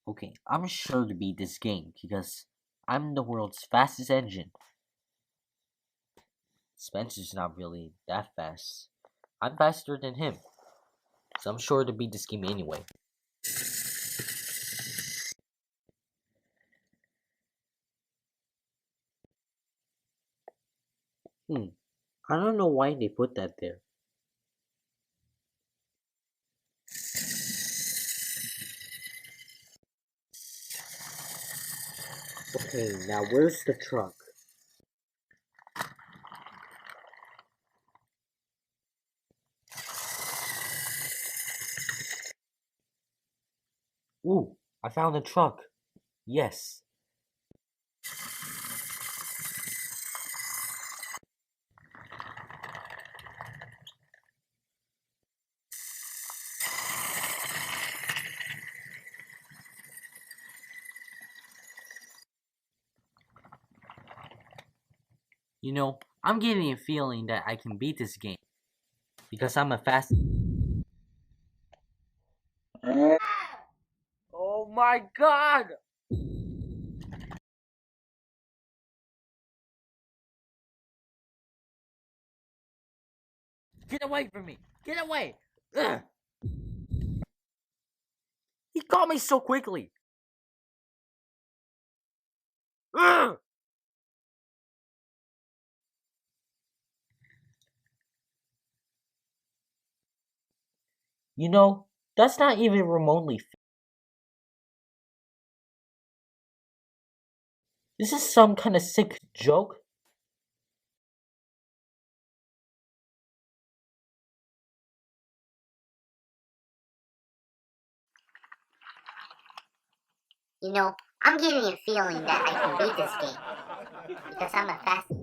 Okay, I'm sure to beat this game because I'm the world's fastest engine. Spencer's not really that fast. I'm faster than him, so I'm sure to beat this game anyway. Hmm, I don't know why they put that there. Okay, now where's the truck? Ooh, I found the truck. Yes. I'm getting a feeling that I can beat this game because I'm a fast. Oh my god! Get away from me! Get away! Ugh. He caught me so quickly! Ugh. You know, that's not even remotely. This is some kind of sick joke. You know, I'm getting a feeling that I can beat this game because I'm a fast.